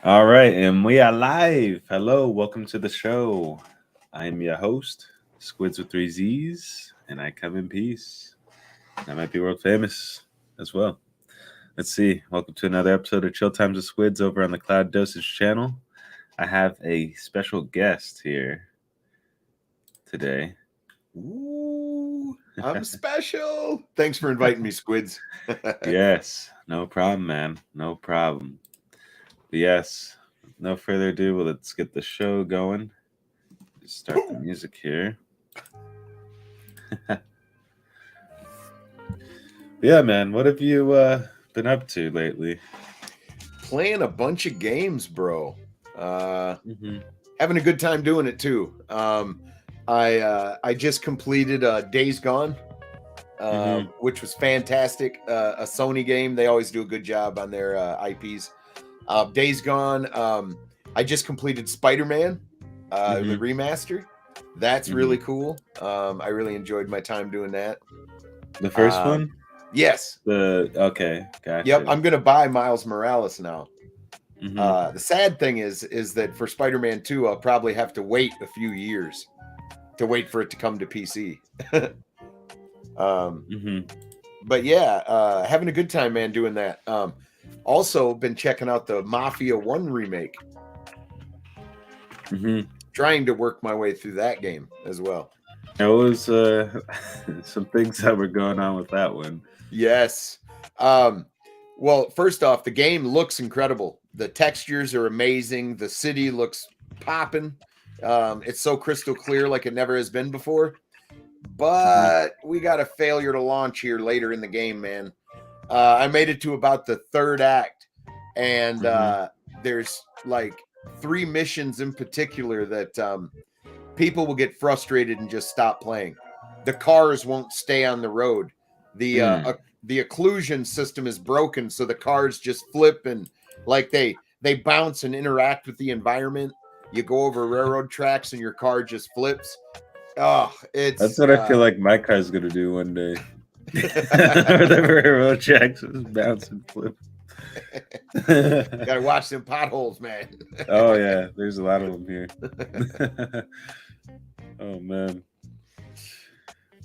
All right, and we are live. Hello, welcome to the show. I am your host, Squids with three Z's, and I come in peace. I might be world famous as well. Let's see. Welcome to another episode of Chill Times with Squids over on the Cloud Dosage channel. I have a special guest here today. Ooh, I'm special. Thanks for inviting me, Squids. Yes, no problem, man. No problem. But yes, no further ado, let's get the show going. Just start the music here. Yeah, man. What have you been up to lately? Playing a bunch of games, bro. Mm-hmm. Having a good time doing it too. I just completed Days Gone, which was fantastic. A Sony game. They always do a good job on their IPs. Days Gone. I just completed Spider-Man, the remaster. That's really cool. I really enjoyed my time doing that. The first one? Yes. Okay, gotcha. Yep, I'm gonna buy Miles Morales now. Mm-hmm. The sad thing is that for Spider-Man 2, I'll probably have to wait a few years to wait for it to come to PC. But yeah, having a good time, man, doing that. Also been checking out the Mafia 1 remake. Trying to work my way through that game as well. There was some things that were going on with that one. Yes. Well, first off, the game looks incredible. The textures are amazing. The city looks popping. It's so crystal clear like it never has been before. But we got a failure to launch here later in the game, man. I made it to about the third act, and there's like 3 missions in particular that people will get frustrated and just stop playing. The cars won't stay on the road. The occlusion system is broken, so the cars just flip and like they bounce and interact with the environment. You go over railroad tracks and your car just flips. Oh, that's what I feel like my car's gonna do one day. The railroad tracks just bounce and flip. Gotta watch them potholes, man. Oh yeah, there's a lot of them here. Oh man.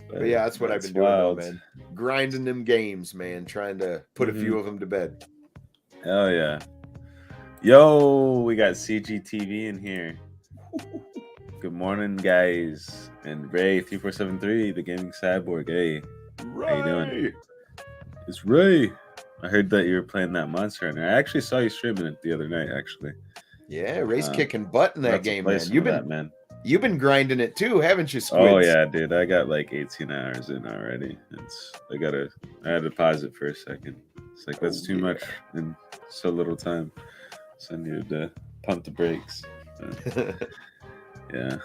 But yeah, that's what I've been doing, though, man. Grinding them games, man. Trying to put a few of them to bed. Oh yeah. Yo, we got CGTV in here. Good morning, guys. And Ray3473, the gaming cyborg. Hey, Ray. How you doing? It's Ray. I heard that you were playing that Monster Hunter. I actually saw you streaming it the other night, actually. Yeah, Ray's kicking butt in that game, man. You've been grinding it too, haven't you, Squids? Oh yeah, dude. I got like 18 hours in already. I had to pause it for a second. It's like that's too much in so little time. So I needed to pump the brakes. Yeah.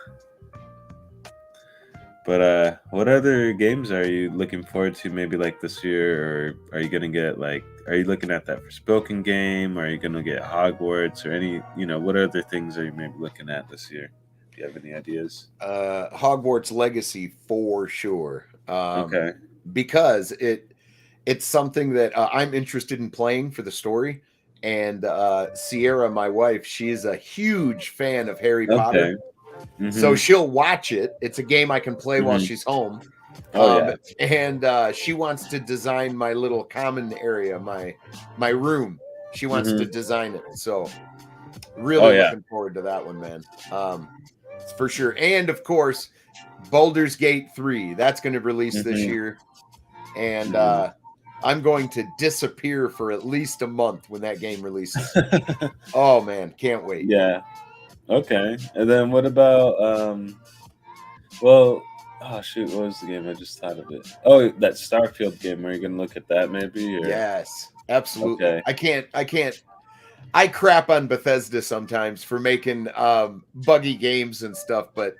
But what other games are you looking forward to maybe like this year, or are you gonna get are you looking at that Forspoken game? Or are you gonna get Hogwarts or any, what other things are you maybe looking at this year? Do you have any ideas? Hogwarts Legacy for sure. Okay. Because it's something that I'm interested in playing for the story. And Sierra, my wife, she's a huge fan of Harry Potter. So she'll watch it. It's a game I can play while she's home. And she wants to design my little common area, my room. She wants to design it. So really looking forward to that one, man. For sure. And of course, Baldur's Gate 3. That's going to release this year. And I'm going to disappear for at least a month when that game releases. Oh man, can't wait. Yeah. Okay. And then what about what was the game? I just thought of it. Oh, that Starfield game. Are you gonna look at that maybe? Or? Yes, absolutely. Okay. I can't. I crap on Bethesda sometimes for making buggy games and stuff, but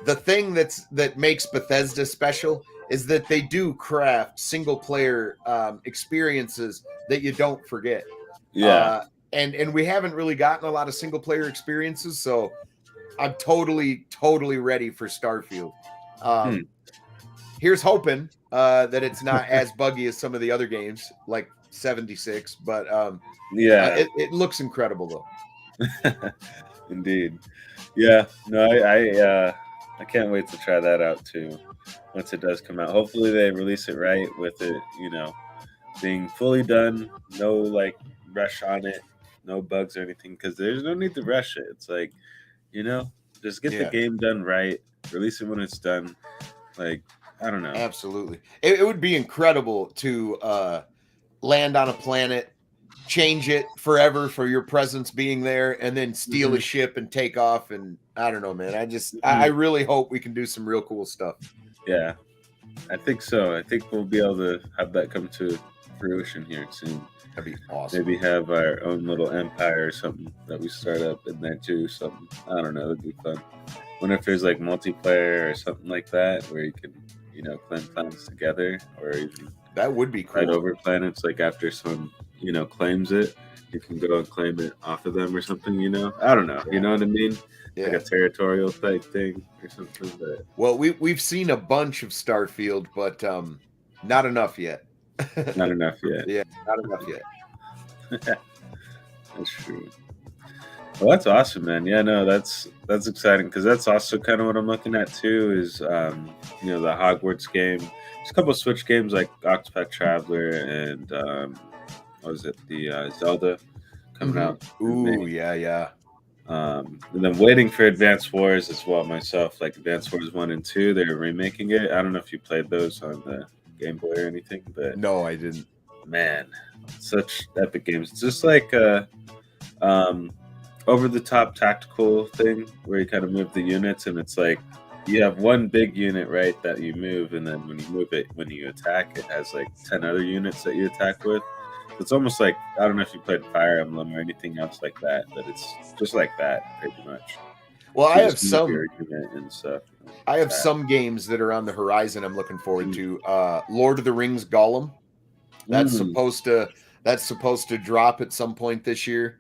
the thing that makes Bethesda special is that they do craft single player experiences that you don't forget. Yeah. And we haven't really gotten a lot of single player experiences, so I'm totally ready for Starfield. Here's hoping that it's not as buggy as some of the other games, like 76, but it looks incredible though. Indeed. Yeah. No, I can't wait to try that out too. Once it does come out, hopefully they release it right with it, being fully done. No like rush on it, no bugs or anything. Because there's no need to rush it. It's like, you know, just get the game done right. Release it when it's done. Like, I don't know. Absolutely, it would be incredible to land on a planet, change it forever for your presence being there, and then steal a ship and take off. And I don't know, man. I really hope we can do some real cool stuff. Yeah, I think so. I think we'll be able to have that come to fruition here soon. That'd be awesome. Maybe have our own little empire or something that we start up in there too. Something, I don't know. It'd be fun. Wonder if there's like multiplayer or something like that where you can, claim planets together, or even that would be cool. Fight over planets. Like after someone, claims it, you can go and claim it off of them or something. I don't know. You know what I mean? Yeah. Like a territorial type thing or something. But... Well, we've seen a bunch of Starfield, but not enough yet. Not enough yet. Yeah, not enough yet. That's true. Well, that's awesome, man. Yeah, no, that's exciting because that's also kind of what I'm looking at too. Is the Hogwarts game. There's a couple of Switch games like Octopath Traveler and what was it? The Zelda coming out. Ooh, yeah. And then waiting for Advance Wars as well myself. Like Advance Wars 1 and 2, they're remaking it. I don't know if you played those on the Game Boy or anything, but no, I didn't. Man, such epic games. It's just like over the top tactical thing where you kind of move the units, and it's like you have one big unit, right, that you move, and then when you move it, when you attack, it has like 10 other units that you attack with. It's almost like, I don't know if you played Fire Emblem or anything else like that, but it's just like that pretty much. Well, I have some and stuff. I have some games that are on the horizon I'm looking forward to. Lord of the Rings Gollum. That's supposed to drop at some point this year.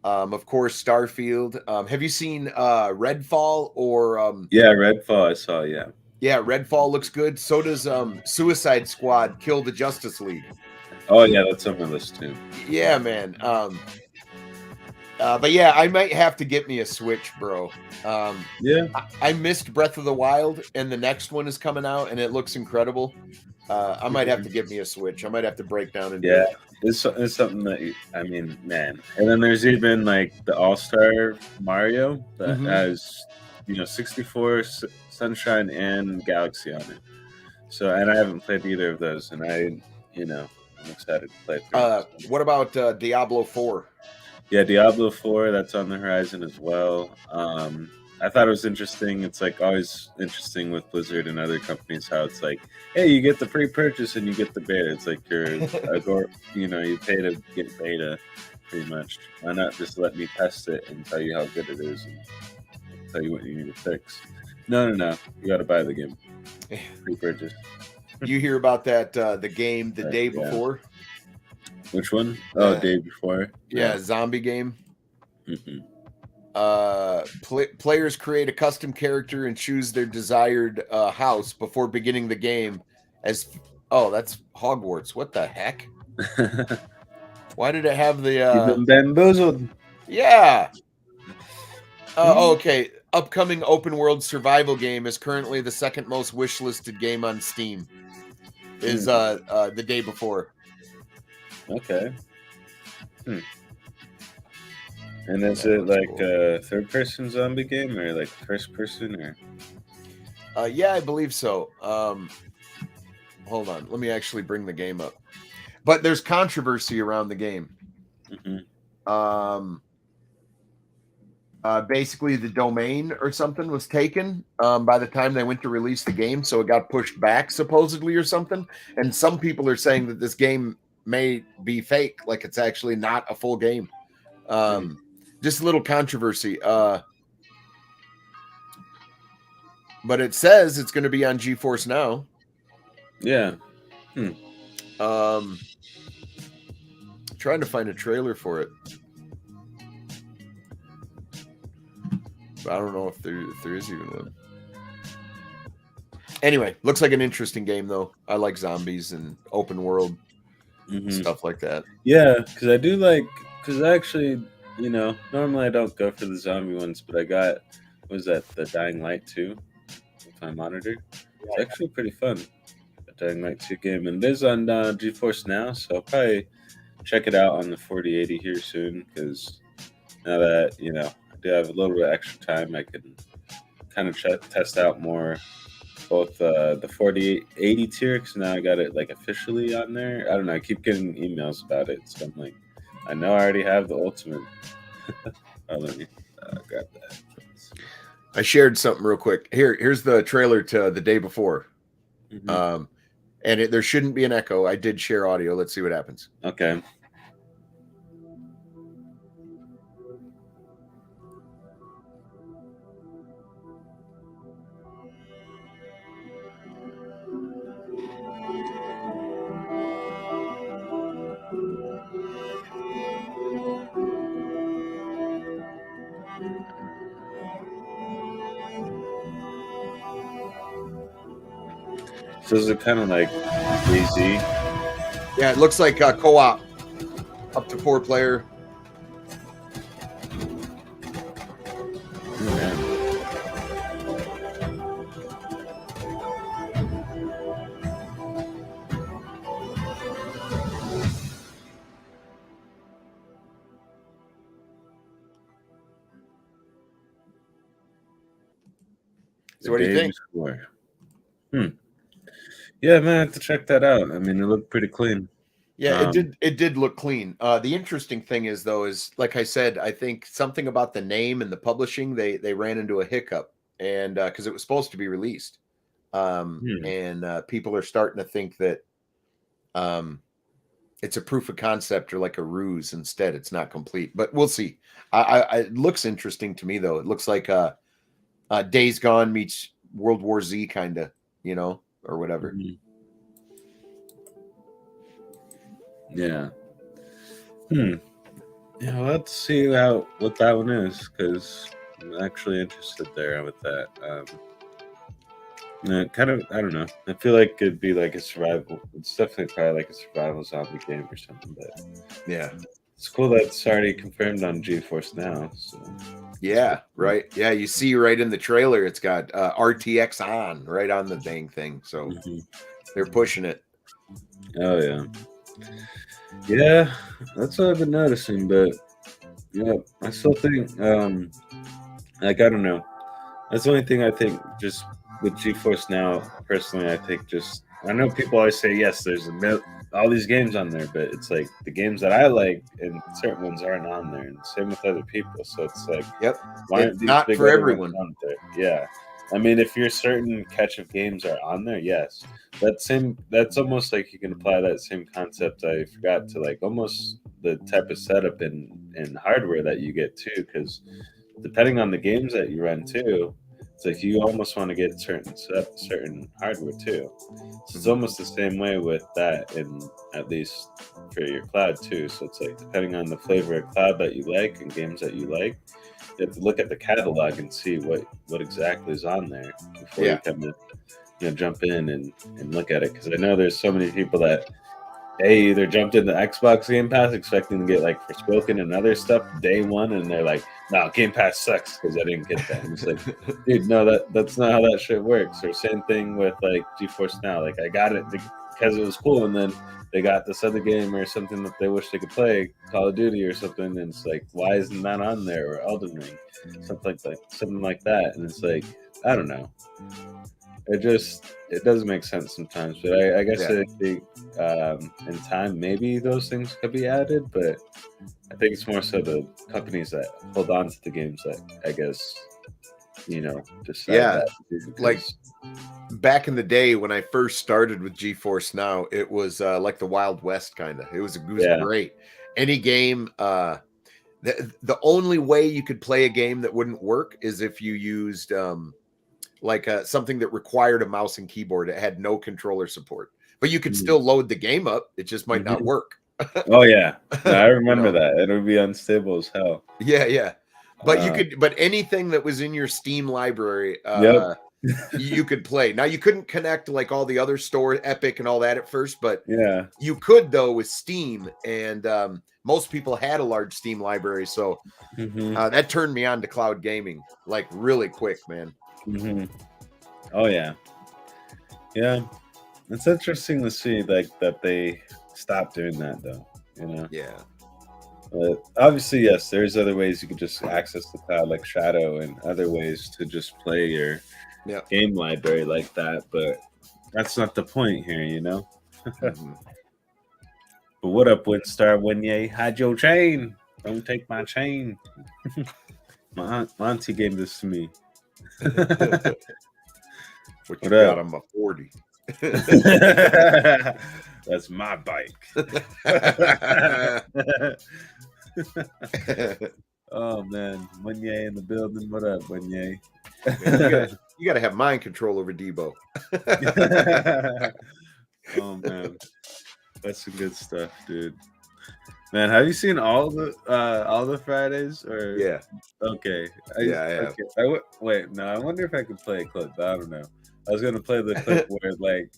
Of course, Starfield. Have you seen Redfall or Yeah, Redfall I saw, yeah. Yeah, Redfall looks good. So does Suicide Squad Kill the Justice League. Oh yeah, that's on my list too. Yeah, man. But yeah, I might have to get me a Switch, bro. Yeah. I missed Breath of the Wild, and the next one is coming out, and it looks incredible. I might have to get me a Switch. I might have to break down and do it. It's something that, I mean, man. And then there's even like the All-Star Mario that has, 64, Sunshine, and Galaxy on it. So, and I haven't played either of those, and I'm excited to play through. What about Diablo 4? Yeah, Diablo 4, that's on the horizon as well. I thought it was interesting. It's like always interesting with Blizzard and other companies how it's like, hey, you get the pre-purchase and you get the beta. It's like you pay to get beta, pretty much. Why not just let me test it and tell you how good it is and tell you what you need to fix? No. You got to buy the game. Pre-purchase. You hear about that, the game the day before? Which one? Oh, day before. Yeah, zombie game. Players create a custom character and choose their desired house before beginning the game. That's Hogwarts. What the heck? Why did it have the? You've been bamboozled. Yeah. Okay. Upcoming open world survival game is currently the second most wishlisted game on Steam. Is the day before. Okay. And is it like a third-person zombie game or like first-person or? Yeah, I believe so. Hold on, let me actually bring the game up. But there's controversy around the game. Basically, the domain or something was taken by the time they went to release the game, so it got pushed back supposedly or something. And some people are saying that this game may be fake, like it's actually not a full game. Just a little controversy. But it says it's going to be on GeForce Now. Yeah. Trying to find a trailer for it. But I don't know if there is even one. Anyway, looks like an interesting game though. I like zombies and open world stuff like that. Yeah, because I actually you know, normally I don't go for the zombie ones, but I got, what was that, the Dying Light 2 with my monitor. It's actually pretty fun. The Dying Light 2 game, and it is on GeForce Now, so I'll probably check it out on the 4080 here soon, because now that, you know, I do have a little bit of extra time, I can kind of test out more both the 4080 tier, because now I got it like officially on there. I don't know, I keep getting emails about it, so I'm like, I know I already have the ultimate. Oh, let me grab that. I shared something real quick. Here's the trailer to the day before. Mm-hmm. And there shouldn't be an echo. I did share audio. Let's see what happens. Okay. So is it kind of like DayZ? Yeah, it looks like co-op, up to 4 player. Oh, man. So what do you think? Score. Yeah, man, I have to check that out. I mean, it looked pretty clean. Yeah, it did look clean. The interesting thing is, though, is like I said, I think something about the name and the publishing, they ran into a hiccup, and because it was supposed to be released, and people are starting to think that it's a proof of concept or like a ruse instead. It's not complete, but we'll see. It looks interesting to me, though. It looks like Days Gone meets World War Z, kind of, you know, or whatever. Mm-hmm. Yeah. Yeah, let's see what that one is, because I'm actually interested there with that. Kind of, I don't know. I feel like it'd be like a survival. It's definitely probably like a survival zombie game or something. But yeah, it's cool that it's already confirmed on GeForce Now. So yeah, right. Yeah, you see right in the trailer, it's got RTX on right on the dang thing. So they're pushing it. Oh yeah. Yeah, that's what I've been noticing, but yeah, I still think like I don't know. That's the only thing I think just with GeForce Now, personally, I think just I know people always say yes, there's all these games on there, but it's like the games that I like and certain ones aren't on there, and same with other people. So it's like, why aren't these not for everyone on there? Yeah. I mean, if your certain catch of games are on there, yes. That's almost like you can apply that same concept. I forgot to like almost the type of setup and hardware that you get too, because depending on the games that you run too, it's like you almost want to get certain hardware too. So it's almost the same way with that, and at least for your cloud too. So it's like depending on the flavor of cloud that you like and games that you like, you have to look at the catalog and see what exactly is on there before you come in, jump in and look at it. Because I know there's so many people that either jumped into Xbox Game Pass expecting to get like Forspoken and other stuff day one, and they're like, "No, Game Pass sucks because I didn't get that." And it's like, dude, no, that's not how that shit works. Or same thing with like GeForce Now. Like I got it because it was cool, and then they got this other game or something that they wish they could play, Call of Duty or something, and it's like, why isn't that on there? Or Elden Ring, something like that. And it's like, I don't know. It doesn't make sense sometimes, but I guess I think in time maybe those things could be added, but I think it's more so the companies that hold on to the games that I guess decide that. Like back in the day when I first started with GeForce Now, it was like the Wild West kind of. It was great. Any game, the only way you could play a game that wouldn't work is if you used like something that required a mouse and keyboard. It had no controller support, but you could still load the game up. It just might not work. Oh yeah, I remember that. It would be unstable as hell. Yeah. But but anything that was in your Steam library, you could play. Now you couldn't connect like all the other store, Epic and all that at first, but you could though with Steam. And most people had a large Steam library. So that turned me on to cloud gaming like really quick, man. Oh yeah. Yeah. It's interesting to see like that they stopped doing that though, you know? Yeah. But obviously, yes, there's other ways you can just access the cloud like Shadow and other ways to just play your game library like that, but that's not the point here, you know? But what up, Windstar Winye? Hide your chain. Don't take my chain. my auntie gave this to me. What you got on my 40? That's my bike. Oh man, Munye in the building. What up, Munye? You gotta have mind control over Debo. Oh man, that's some good stuff, dude. Man, have you seen all the Fridays? Or yeah, okay, I have. Okay. Wait, no, I wonder if I could play a clip. But I don't know. I was gonna play the clip where like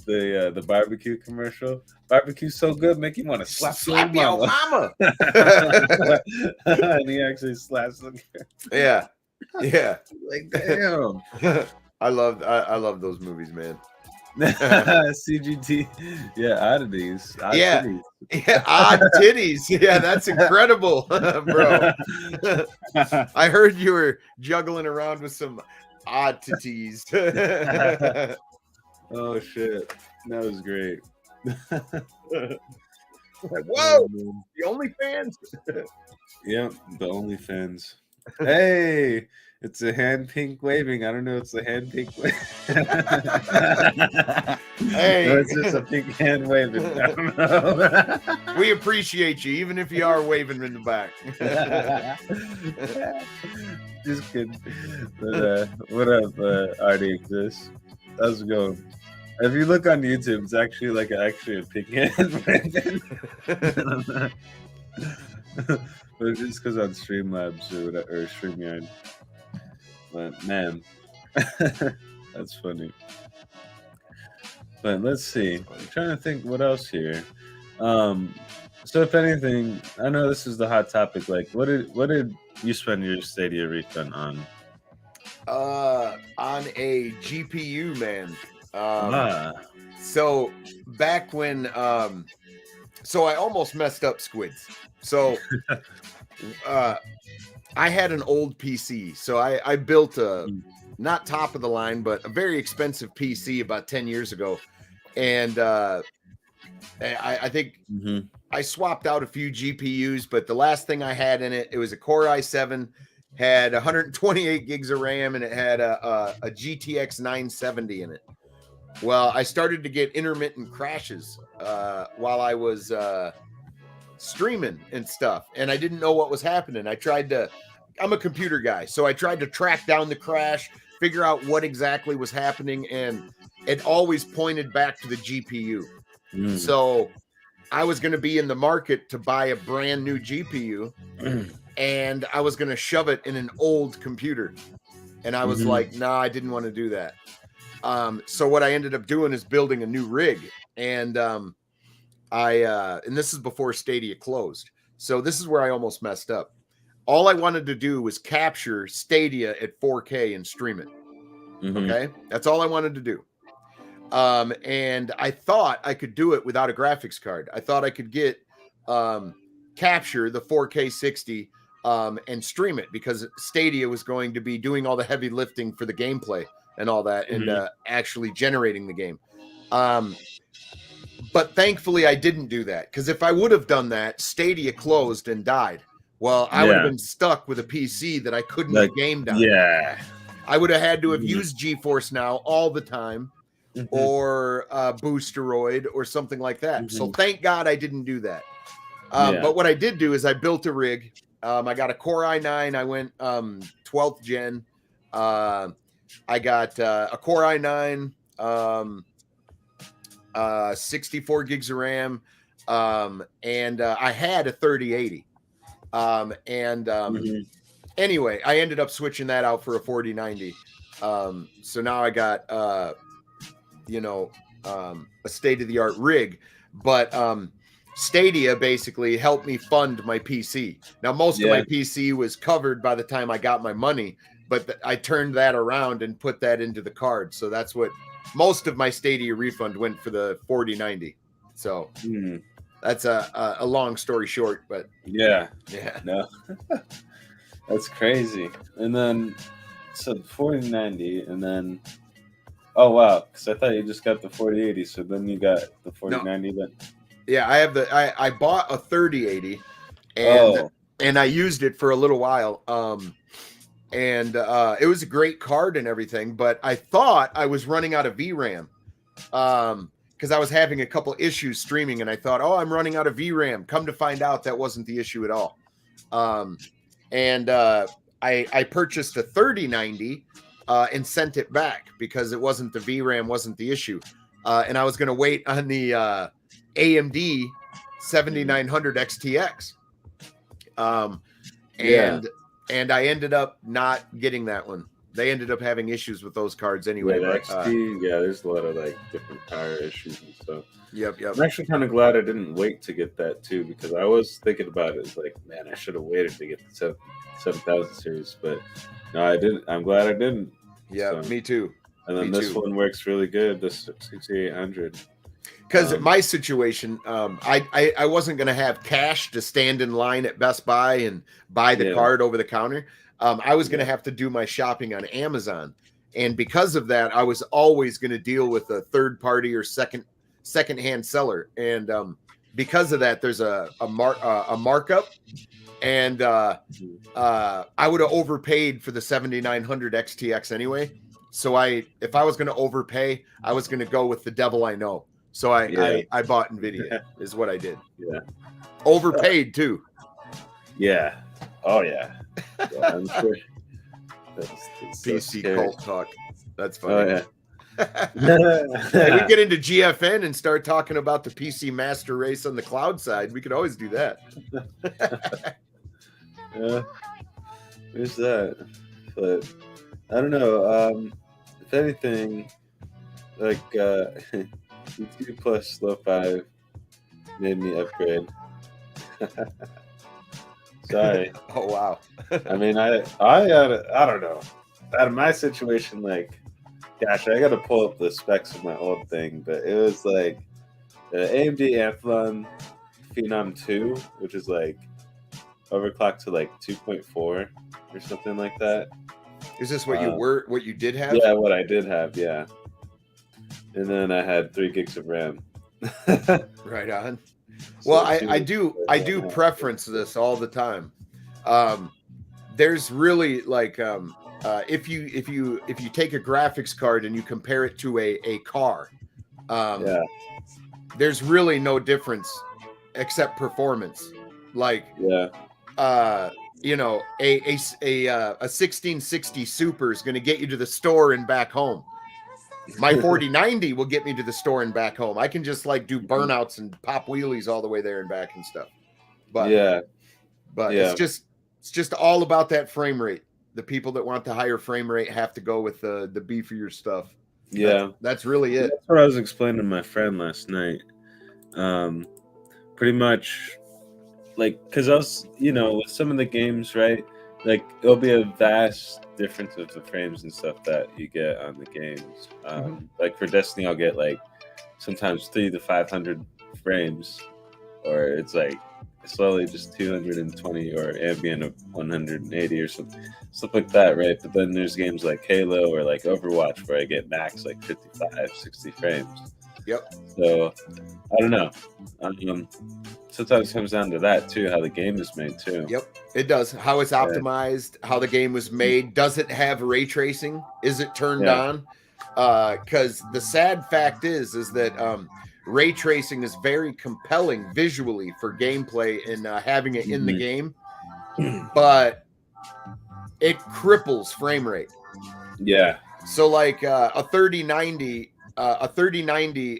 the barbecue commercial. Barbecue's so good, make you want to slap your mama. And he actually slaps them. Yeah. Like damn. I love those movies, man. CGT, yeah, oddities. Titties. Yeah, odd titties. Yeah, that's incredible, bro. I heard you were juggling around with some odd titties. Oh shit, that was great. Whoa, the OnlyFans. Yep, the OnlyFans. Hey, it's a hand pink waving. I don't know. It's a hand pink waving. Hey, no, it's just a pink hand waving. I don't know. We appreciate you, even if you are waving in the back. Just kidding. But what up, FRiDAzzzE? How's it going? If you look on YouTube, it's actually like a pink hand waving. But it's just because on Streamlabs or whatever, or StreamYard. But man, that's funny. But let's see. I'm trying to think what else here. So if anything, I know this is the hot topic. Like, what did you spend your Stadia refund on? On a GPU, man. So back when, so I almost messed up SQUiDzzz. So, I had an old PC. So I built a, not top of the line, but a very expensive PC about 10 years ago. And, I think I swapped out a few GPUs, but the last thing I had in it, it was a Core i7, had 128 gigs of RAM, and it had a GTX 970 in it. Well, I started to get intermittent crashes while I was streaming and stuff, and I didn't know what was happening. I'm a computer guy, so I tried to track down the crash, figure out what exactly was happening, and it always pointed back to the GPU. So I was going to be in the market to buy a brand new GPU, and I was going to shove it in an old computer. And I was like, nah, I didn't want to do that. So what I ended up doing is building a new rig. And and this is before Stadia closed. So this is where I almost messed up. All I wanted to do was capture Stadia at 4K and stream it. Okay. That's all I wanted to do. And I thought I could do it without a graphics card. I thought I could get, capture the 4K 60, and stream it, because Stadia was going to be doing all the heavy lifting for the gameplay and all that, and actually generating the game. But thankfully I didn't do that, because if I would have done that, Stadia closed and died. Well, I would have been stuck with a PC that I couldn't game down. Yeah. I would have had to have used GeForce Now all the time, or Boosteroid or something like that. So thank God I didn't do that. But what I did do is I built a rig. I got a Core i9. I went 12th gen. I got a Core i9, 64 gigs of RAM, and I had a 3080. Anyway, I ended up switching that out for a 4090. So now I got a state-of-the-art rig. But Stadia basically helped me fund my PC. Now, most of my PC was covered by the time I got my money, but I turned that around and put that into the card. So that's what most of my Stadia refund went for, the 4090. So that's a long story short, but yeah, no, that's crazy. And then so 4090, and then oh wow, because I thought you just got the 4080, so then you got the 4090 then. Yeah, I have I bought a 3080 and I used it for a little while. And it was a great card and everything, but I thought I was running out of VRAM. Because I was having a couple issues streaming, and I thought, oh, I'm running out of VRAM. Come to find out, that wasn't the issue at all. I purchased a 3090 and sent it back because it wasn't the VRAM wasn't the issue. And I was going to wait on the AMD 7900 XTX. And I ended up not getting that one. They ended up having issues with those cards anyway. Yeah, XT, there's a lot of like different power issues and stuff. Yep. I'm actually kind of glad I didn't wait to get that too, because I was thinking about it. It's like, man, I should have waited to get the 7000 series, but no, I didn't. I'm glad I didn't. Yeah, so, me too. And then this one works really good. The 6800. Because my situation, I wasn't going to have cash to stand in line at Best Buy and buy the card over the counter. I was going to have to do my shopping on Amazon. And because of that, I was always going to deal with a third party or secondhand seller. And because of that, there's a markup. And I would have overpaid for the 7900 XTX anyway. So if I was going to overpay, I was going to go with the devil I know. So I bought NVIDIA is what I did. Yeah. Overpaid too. Yeah. Oh yeah. I'm sure. PC cult talk. That's funny. Oh yeah. Hey, we get into GFN and start talking about the PC master race on the cloud side. We could always do that. Yeah. There's that. But I don't know. If anything, like E2 plus Slow 5 made me upgrade. Sorry. Oh wow. I mean, I don't know. Out of my situation, like, gosh, I got to pull up the specs of my old thing, but it was like the AMD Athlon Phenom 2, which is like overclocked to like 2.4 or something like that. Is this what you did have? Yeah, what I did have, yeah. And then I had 3 gigs of RAM. Right on. Well, I do preference this all the time. There's really like if you take a graphics card and you compare it to a car, there's really no difference except performance. Like you know, a 1660 Super is going to get you to the store and back home. My 4090 will get me to the store and back home. I can just like do burnouts and pop wheelies all the way there and back and stuff. But it's just all about that frame rate. The people that want the higher frame rate have to go with the beefier stuff. Yeah, that's really it. That's what I was explaining to my friend last night. Pretty much, like, because I was, you know, with some of the games, right? Like, it'll be a vast difference of the frames and stuff that you get on the games. Like for Destiny, I'll get like sometimes 300 to 500 frames, or it's like slowly just 220 or ambient of 180 or something, stuff like that, right? But then there's games like Halo or like Overwatch where I get max like 55, 60 frames. Yep. So I don't know. Sometimes it comes down to that too, how the game is made too. Yep, it does. How it's optimized, how the game was made. Does it have ray tracing? Is it turned on? Because the sad fact is that ray tracing is very compelling visually for gameplay and having it in the game, but it cripples frame rate. Yeah. So like a 3090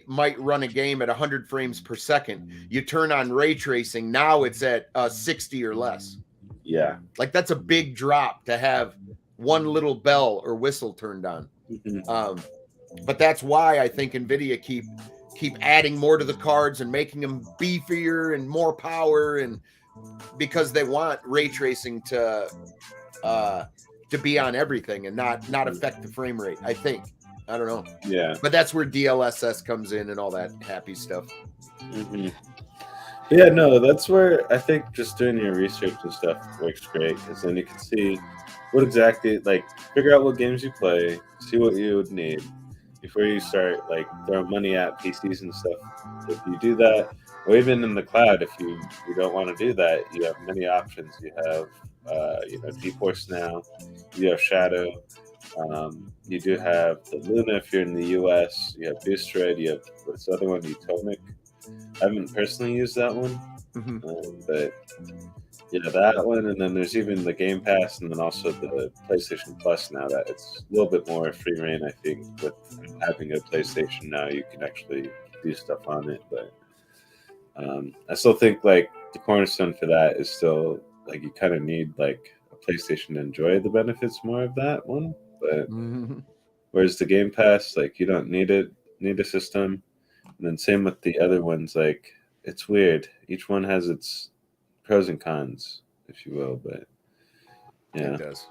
might run a game at 100 frames per second. You turn on ray tracing, now it's at 60 or less. Yeah. Like that's a big drop to have one little bell or whistle turned on. But that's why I think NVIDIA keep adding more to the cards and making them beefier and more power, and because they want ray tracing to be on everything and not affect the frame rate. I think. I don't know. Yeah. But that's where DLSS comes in and all that happy stuff. Yeah, no, that's where I think just doing your research and stuff works great, because then you can see what exactly, like, figure out what games you play, see what you would need before you start, like, throwing money at PCs and stuff. If you do that, or even in the cloud, if you don't want to do that, you have many options. You have, GeForce Now, you have Shadow, you do have the Luna if you're in the US, you have Boosteroid, you have this other one, Utomic. I haven't personally used that one, but yeah, that one, and then there's even the Game Pass, and then also the PlayStation Plus now that it's a little bit more free reign. I think with having a PlayStation now, you can actually do stuff on it. But I still think like the cornerstone for that is still like you kind of need like a PlayStation to enjoy the benefits more of that one. But whereas the Game Pass, like you don't need it, need a system. And then same with the other ones, like it's weird. Each one has its pros and cons, if you will, but yeah. It does.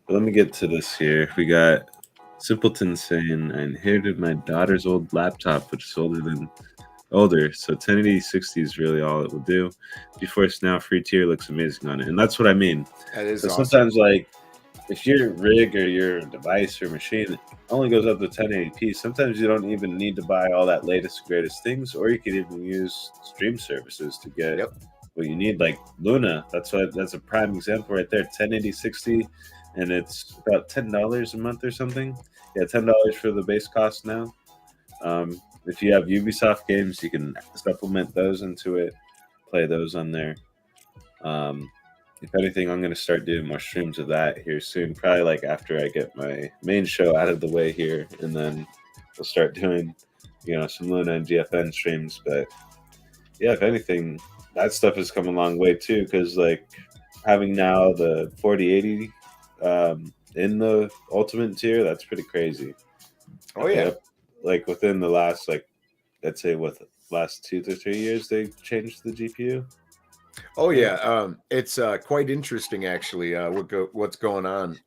But let me get to this here. We got Simpleton saying, I inherited my daughter's old laptop, which is older, so 1080-60 is really all it will do. GeForce Now free tier looks amazing on it, and that's what I mean. That is so awesome. Sometimes, like, if your rig or your device or machine only goes up to 1080p, sometimes you don't even need to buy all that latest greatest things, or you can even use stream services to get what you need, like Luna. That's a prime example right there. 1080-60, and it's about $10 a month or something. Yeah, $10 for the base cost now. If you have Ubisoft games, you can supplement those into it, play those on there. If anything, I'm going to start doing more streams of that here soon, probably like after I get my main show out of the way here, and then we'll start doing, some Luna and GFN streams. But yeah, if anything, that stuff has come a long way too, because like having now the 4080 in the ultimate tier, that's pretty crazy. Oh yeah. Like within the last, like, let's say last 2 to 3 years, they changed the GPU. Oh yeah, it's quite interesting actually. What's going on?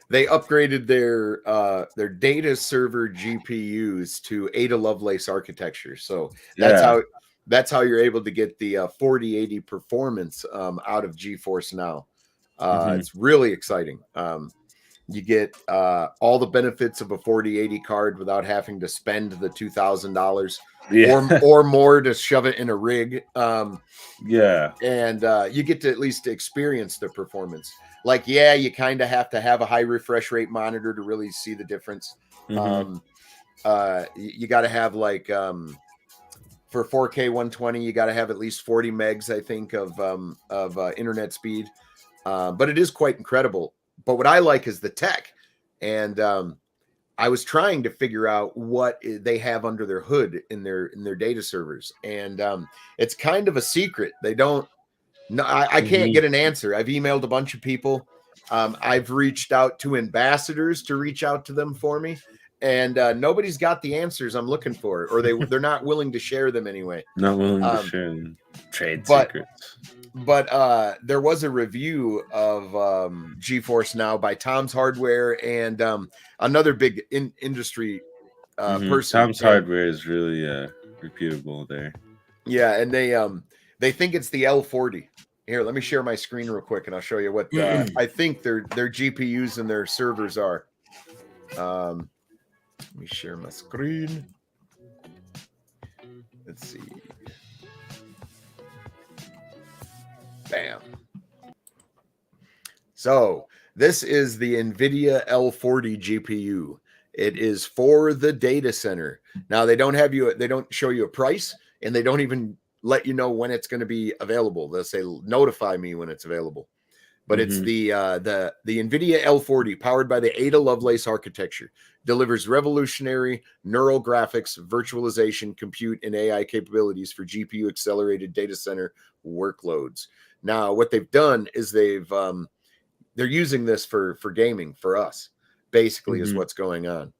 They upgraded their data server GPUs to Ada Lovelace architecture, so that's how you're able to get the 4080 performance out of GeForce Now. It's really exciting. You get all the benefits of a 4080 card without having to spend the $2,000 or more to shove it in a rig. And you get to at least experience the performance. Like, yeah, you kind of have to have a high refresh rate monitor to really see the difference. You got to have like for 4K 120, you got to have at least 40 megs, I think, of internet speed. But it is quite incredible. But what I like is the tech, and I was trying to figure out what they have under their hood in their data servers, and it's kind of a secret. They don't. No, I can't get an answer. I've emailed a bunch of people. I've reached out to ambassadors to reach out to them for me, and nobody's got the answers I'm looking for, or they're not willing to share them anyway. Not willing to share trade secrets. But there was a review of GeForce Now by Tom's Hardware and another big industry person. Tom's Hardware is really reputable there. Yeah, and they think it's the L40. Here, let me share my screen real quick, and I'll show you what I think their GPUs and their servers are. Let me share my screen. Let's see. Bam. So this is the NVIDIA L40 GPU. It is for the data center. Now they don't show you a price, and they don't even let you know when it's going to be available. They'll say, notify me when it's available. But it's the NVIDIA L40 powered by the Ada Lovelace architecture, delivers revolutionary neural graphics, virtualization, compute, and AI capabilities for GPU accelerated data center workloads. Now, what they've done is they're using this for gaming for us, basically, is what's going on.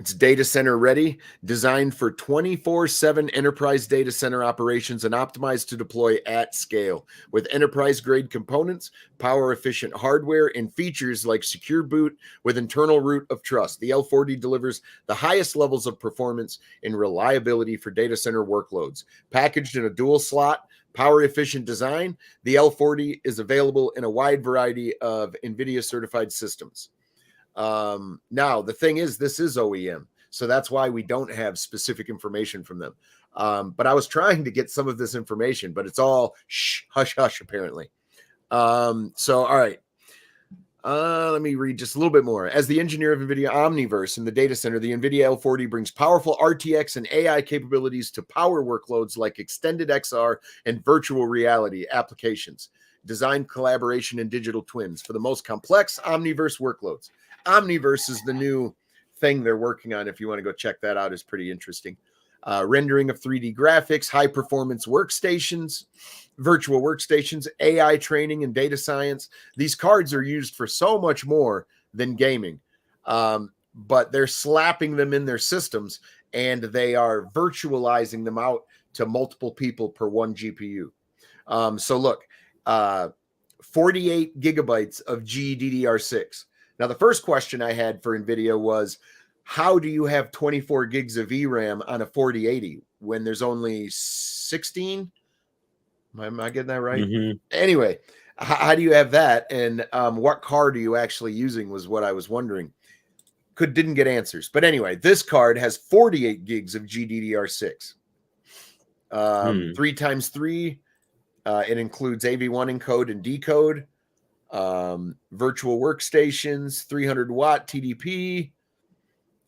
It's data center ready, designed for 24/7 enterprise data center operations and optimized to deploy at scale with enterprise grade components, power efficient hardware, and features like secure boot with internal root of trust. The L40 delivers the highest levels of performance and reliability for data center workloads. Packaged in a dual slot, power efficient design, the L40 is available in a wide variety of NVIDIA certified systems. Now, the thing is, this is OEM, so that's why we don't have specific information from them. But I was trying to get some of this information, but it's all hush, hush, apparently. So, all right. Let me read just a little bit more. As the engineer of NVIDIA Omniverse in the data center, the NVIDIA L40 brings powerful RTX and AI capabilities to power workloads like extended XR and virtual reality applications, design collaboration, and digital twins for the most complex Omniverse workloads. Omniverse is the new thing they're working on. If you want to go check that out, it's pretty interesting. Rendering of 3D graphics, high performance workstations, virtual workstations, AI training, and data science. These cards are used for so much more than gaming, but they're slapping them in their systems and they are virtualizing them out to multiple people per one GPU. So look, 48 gigabytes of GDDR6. Now, the first question I had for NVIDIA was, how do you have 24 gigs of VRAM on a 4080 when there's only 16? Am I getting that right? Mm-hmm. Anyway, how do you have that? And what card are you actually using was what I was wondering. Didn't get answers. But anyway, this card has 48 gigs of GDDR6. 3x3. It includes AV1 encode and decode. Virtual workstations, 300 watt TDP.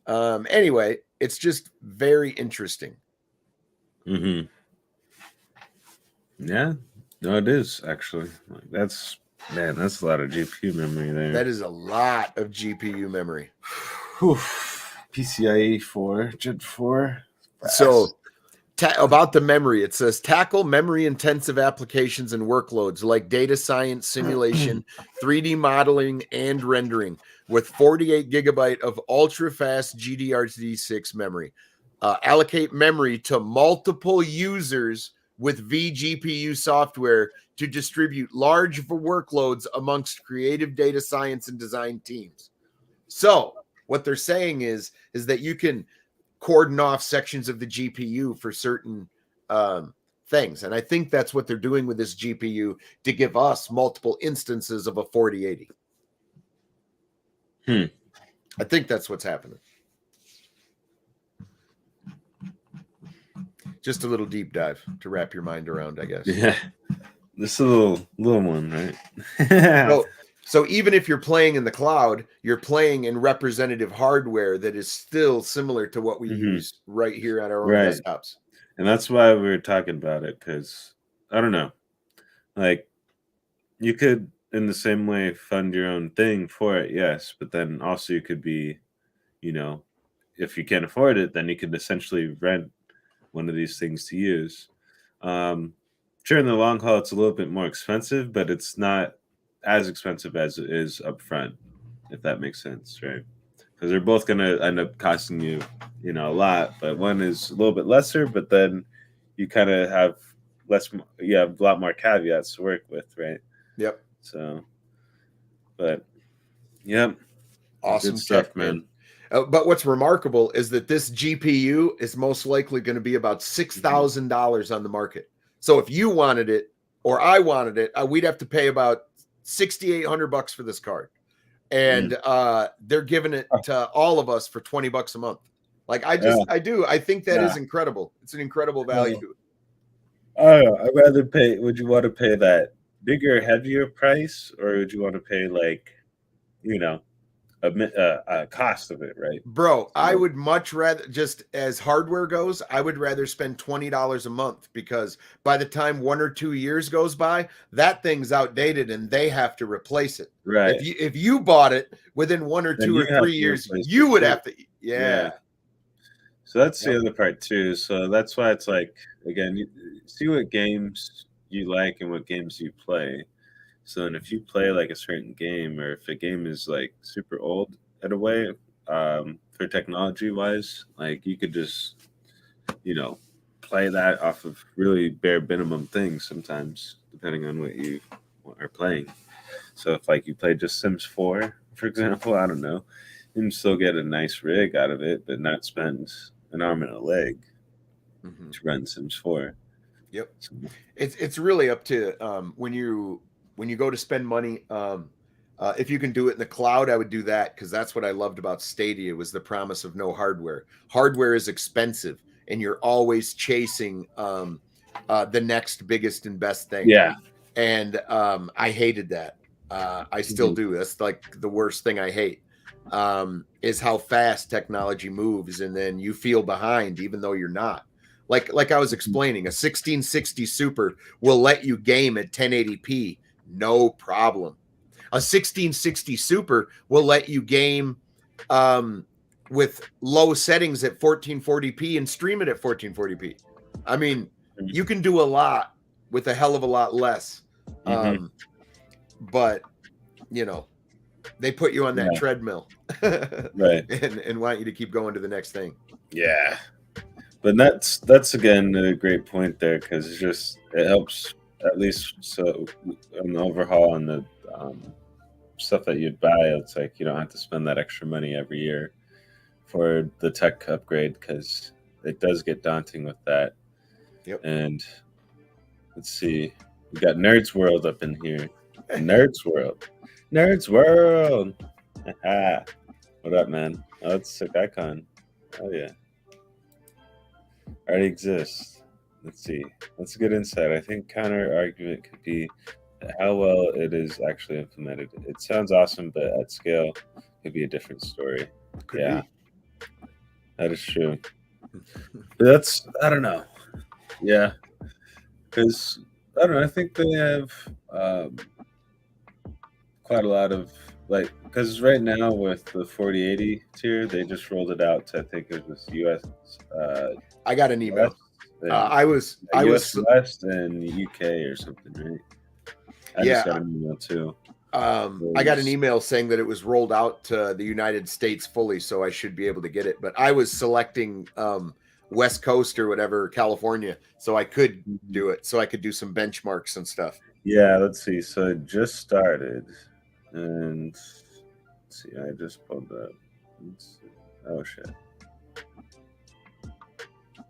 Anyway, it's just very interesting. Mm-hmm. Yeah, no, it is actually. That's a lot of GPU memory there. That is a lot of GPU memory. PCIe 4, Gen 4. Fast. So about the memory, it says tackle memory intensive applications and workloads like data science, simulation, 3D modeling, and rendering with 48 gigabyte of ultra fast GDDR6 memory. Allocate memory to multiple users with vGPU software to distribute large workloads amongst creative data science and design teams. So what they're saying is that you can cordon off sections of the GPU for certain things. And I think that's what they're doing with this GPU to give us multiple instances of a 4080. I think that's what's happening. Just a little deep dive to wrap your mind around, I guess. Yeah. This is a little one, right? So even if you're playing in the cloud, you're playing in representative hardware that is still similar to what we use right here on our own desktops. And that's why we were talking about it, because I don't know, like you could in the same way fund your own thing for it, yes, but then also you could be, if you can't afford it, then you could essentially rent one of these things to use. Sure, in the long haul, it's a little bit more expensive, but it's not as expensive as it is up front, if that makes sense, right? Because they're both going to end up costing you, a lot, but one is a little bit lesser, but then you kind of have a lot more caveats to work with, right? Yep. So, but, yep. Awesome Good stuff, man. But what's remarkable is that this GPU is most likely going to be about $6,000 on the market. So if you wanted it or I wanted it, we'd have to pay about $6,800 for this card. And they're giving it to all of us for $20 a month. Like I think that is incredible. It's an incredible value. I'd rather pay. Would you want to pay that bigger, heavier price, or would you want to pay like, a cost of it, right? Bro, I would much rather, just as hardware goes, I would rather spend $20 a month, because by the time 1 or 2 years goes by, that thing's outdated and they have to replace it. Right. If you bought it within 1 or 2 or 3 years, you would have to. Yeah. So that's the other part too. So that's why it's like, again, you see what games you like and what games you play. So then if you play like a certain game, or if a game is like super old in a way, for technology wise. Like you could just, play that off of really bare minimum things sometimes, depending on what you are playing. So if like you play just Sims 4, for example, I don't know, you can still get a nice rig out of it, but not spend an arm and a leg to run Sims 4. Yep. It's really up to when you go to spend money. If you can do it in the cloud, I would do that, because that's what I loved about Stadia, was the promise of no hardware. Hardware is expensive, and you're always chasing the next biggest and best thing. Yeah. And I hated that. I still do. That's like the worst thing I hate, is how fast technology moves, and then you feel behind even though you're not. Like I was explaining, a 1660 Super will let you game at 1080p, no problem. A 1660 Super will let you game with low settings at 1440p and stream it at 1440p. I mean, you can do a lot with a hell of a lot less. But, they put you on that treadmill right, and want you to keep going to the next thing. Yeah. But that's again a great point there, because it helps, at least so an overhaul on the stuff that you'd buy. It's like you don't have to spend that extra money every year for the tech upgrade, because it does get daunting with that. Yep. And let's see, we got Nerds World up in here. Nerds World. What up, man? Oh, that's a sick icon. Oh yeah. Already exists. Let's see. That's a good insight. I think counter argument could be how well it is actually implemented. It sounds awesome, but at scale, it could be a different story. Could be. That is true. But I don't know. Yeah. Because, I don't know, I think they have quite a lot of, because right now with the 4080 tier, they just rolled it out to, I think it was US. I got an email. I was West and UK or something, right? I just got an email too. I got an email saying that it was rolled out to the United States fully, so I should be able to get it. But I was selecting West Coast or whatever, California, so I could do it. So I could do some benchmarks and stuff. Yeah, let's see. So it just started, and let's see. I just pulled up. Oh shit.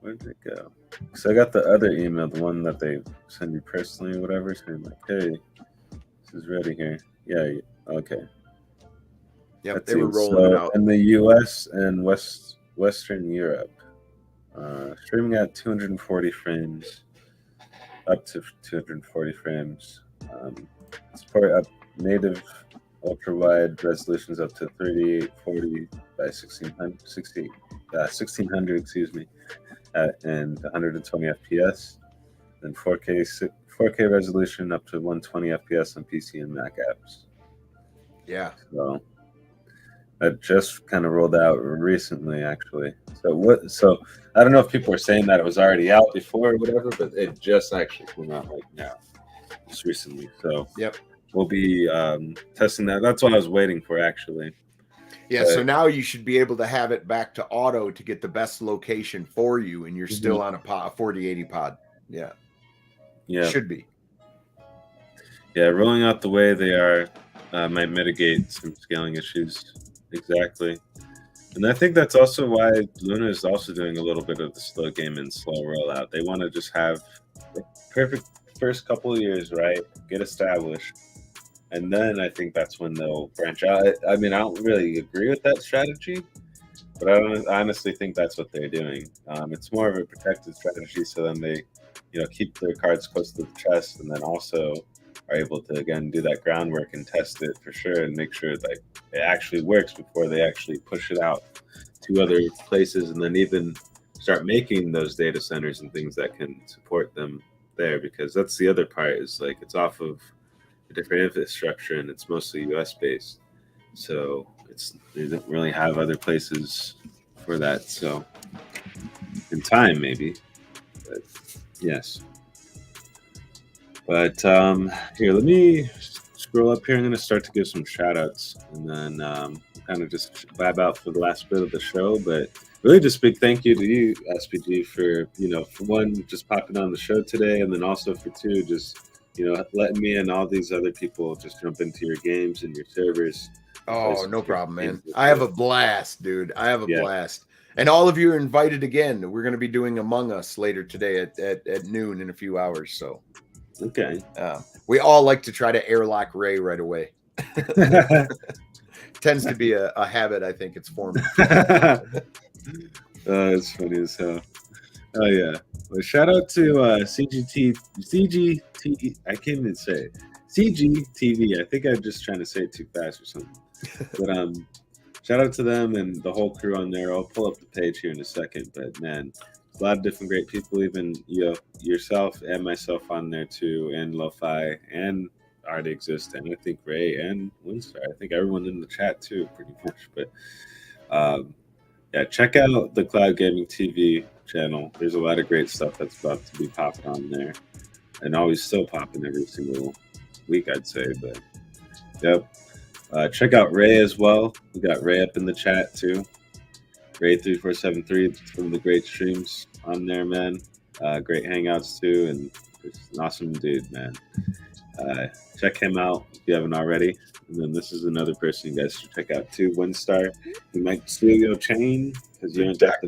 Where did it go? So I got the other email, the one that they send you personally or whatever, saying like, hey, this is ready here. Yeah, okay. Yep, they were rolling it out. In the US and Western Europe, streaming at 240 frames, up to 240 frames. Support up native ultra-wide resolutions up to 3840 by 1600, excuse me. And 120 FPS, and 4K resolution up to 120 FPS on PC and Mac apps. Yeah. So that just kind of rolled out recently, actually. So I don't know if people are saying that it was already out before or whatever, but it just actually came out like now, just recently. So yep, we'll be testing that. That's what I was waiting for, actually. Yeah, so now you should be able to have it back to auto to get the best location for you, and you're still on a 4080 pod. Yeah. Should be. Yeah, rolling out the way they are might mitigate some scaling issues. Exactly. And I think that's also why Luna is also doing a little bit of the slow game and slow rollout. They want to just have the perfect first couple of years, right? Get established. And then I think that's when they'll branch out. I mean, I don't really agree with that strategy, but I honestly think that's what they're doing. It's more of a protected strategy, so then they, keep their cards close to the chest, and then also are able to again do that groundwork and test it for sure, and make sure that it actually works before they actually push it out to other places, and then even start making those data centers and things that can support them there. Because that's the other part, is like it's off of a different infrastructure, and it's mostly US based, so they don't really have other places for that. So in time, maybe, but yes. But here, let me scroll up here. I'm going to start to give some shout outs, and then kind of just vibe out for the last bit of the show. But really, just big thank you to you, SPG, for for one, just popping on the show today, and then also for two, just letting me and all these other people just jump into your games and your servers. Oh, no problem, man. I have a blast, dude. I have a blast. And all of you are invited again. We're going to be doing Among Us later today at noon in a few hours. So, okay. We all like to try to airlock Ray right away. Tends to be a habit, I think it's formed. It's funny as hell. Oh, yeah. Well, shout out to CGT. I can't even say it. CGTV. I think I'm just trying to say it too fast or something. But shout out to them and the whole crew on there. I'll pull up the page here in a second. But man, a lot of different great people, even yourself and myself on there too, and Lo-Fi and FRiDAzzzE, and I think Ray and Winstar. I think everyone in the chat too, pretty much. But yeah, check out the Cloud Gaming TV channel. There's a lot of great stuff that's about to be popping on there, and always still popping every single week, I'd say. But yep. Check out Ray as well. We got Ray up in the chat too. Ray3473 from the great streams on there, man. Great hangouts too, and just an awesome dude, man. Check him out if you haven't already. And then this is another person you guys should check out too, Winstar. He might steal your chain because you ain't got the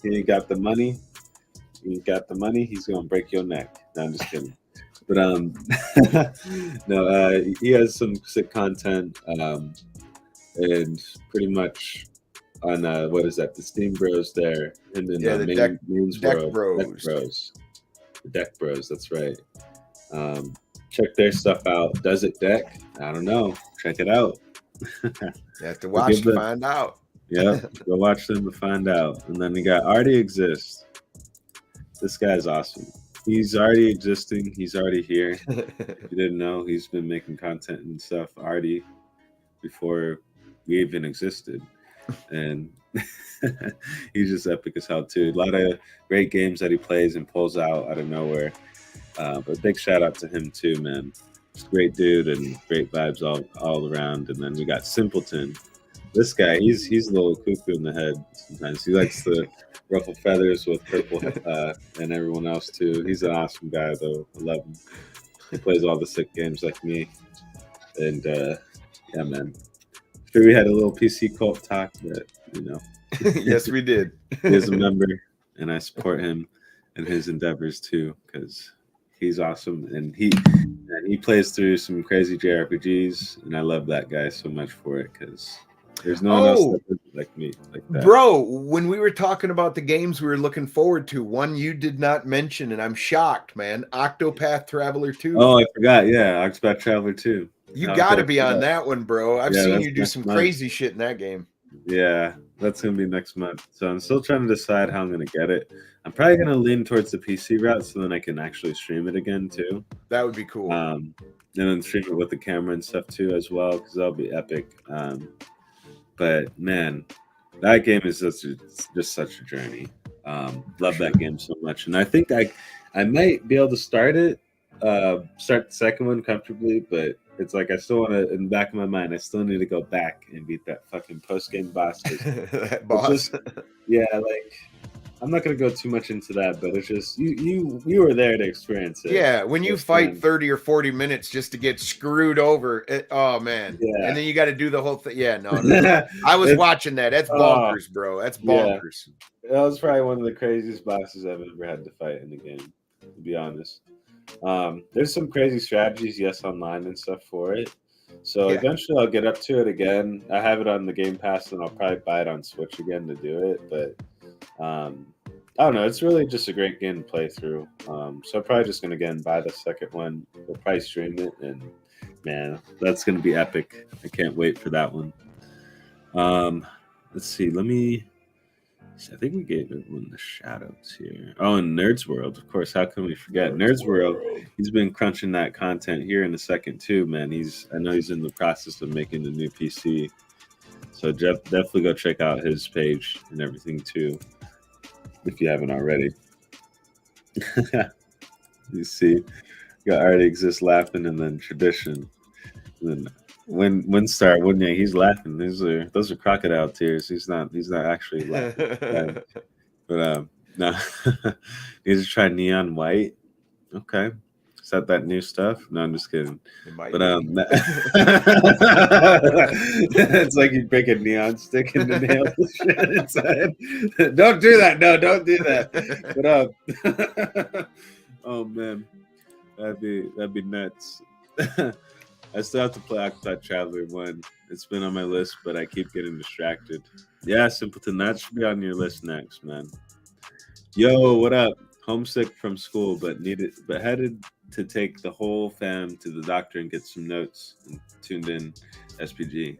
you ain't got the money. You ain't got the money. He's gonna break your neck. No, I'm just kidding. But no, he has some sick content, and pretty much on what is that? The Steam Bros there, and then the Deck Bros. The Deck Bros. That's right. Check their stuff out. Does it deck? I don't know. Check it out. You have to watch to find out. Yeah, go watch them to find out. And then we got FRiDAzzzE. This guy's awesome. He's already existing. He's already here. If you didn't know, he's been making content and stuff already before we even existed. And he's just epic as hell too. A lot of great games that he plays and pulls out of nowhere. But big shout out to him too, man. Just great dude and great vibes all around. And then we got Simpleton. This guy, he's a little cuckoo in the head sometimes. He likes to ruffle feathers with purple and everyone else too. He's an awesome guy though. I love him. He plays all the sick games like me. And yeah, man. Sure, we had a little PC cult talk, but yes, we did. He's a member, and I support him and his endeavors too, because he's awesome and he plays through some crazy JRPGs, and I love that guy so much for it because there's no one else that does it like me, like that. Bro, when we were talking about the games we were looking forward to, one you did not mention, and I'm shocked, man. Octopath Traveler 2. Oh, I forgot. Yeah, Octopath Traveler 2. You got to be on that one, bro. I've seen you do some crazy shit in that game. Yeah, that's going to be next month. So I'm still trying to decide how I'm going to get it. I'm probably going to lean towards the PC route so then I can actually stream it again, too. That would be cool. And then stream it with the camera and stuff, too, as well, because that'll be epic. But, man, that game is just such a journey. Love that game so much. And I think I might be able to start the second one comfortably, but it's like I still want to, in the back of my mind, I still need to go back and beat that fucking post-game boss. That boss? Yeah, like, I'm not going to go too much into that, but it's just, you were there to experience it. Yeah, when you fight 30 or 40 minutes just to get screwed over, oh, man. Yeah. And then you got to do the whole thing. Yeah, no. I was watching that. That's bonkers, bro. That's bonkers. Yeah. That was probably one of the craziest bosses I've ever had to fight in the game, to be honest. There's some crazy strategies, yes, online and stuff for it. So eventually I'll get up to it again. I have it on the Game Pass, and I'll probably buy it on Switch again to do it. But I don't know. It's really just a great game to play through. So I'm probably just going to again buy the second one. We'll probably stream it, and man, that's going to be epic. I can't wait for that one. Let's see. I think we gave everyone the shout-outs here. Oh, and Nerds World, of course. How can we forget Nerds World? He's been crunching that content here in a second too, man. I know he's in the process of making a new PC, so definitely go check out his page and everything too, if you haven't already. You see, got FRiDAzzzE laughing, and then Tradition, and then when Windstar, Woodyang, he's laughing. Those are crocodile tears. He's not actually laughing. But no, he's just trying neon white. Okay. Is that new stuff? No, I'm just kidding. But it's like you break a neon stick in the nail inside. Don't do that. No, don't do that. But oh man, that'd be nuts. I still have to play Octopath Traveler 1. It's been on my list, but I keep getting distracted. Yeah, Simpleton, that should be on your list next, man. Yo, what up? Homesick from school, but headed to take the whole fam to the doctor and get some notes, and tuned in SPG.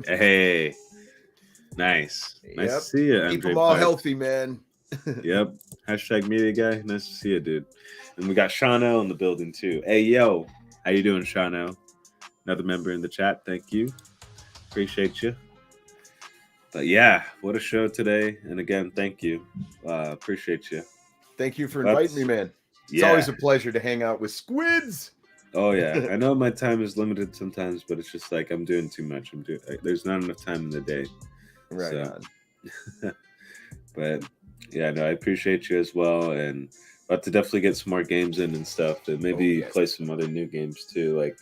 Hey, nice to see you. Keep them all healthy, man. Yep. # media guy. Nice to see you, dude. And we got Shano in the building too. Hey, yo, how you doing, Shano? Another member in the chat. Thank you. Appreciate you. But yeah, what a show today. And again, thank you. Appreciate you. Thank you for inviting me, man. It's always a pleasure to hang out with SQUiDzzz. Oh yeah, I know my time is limited sometimes, but it's just like I'm doing too much. There's not enough time in the day. Right. So. But yeah, no, I appreciate you as well, and about to definitely get some more games in and stuff, and maybe play some other new games too. Like,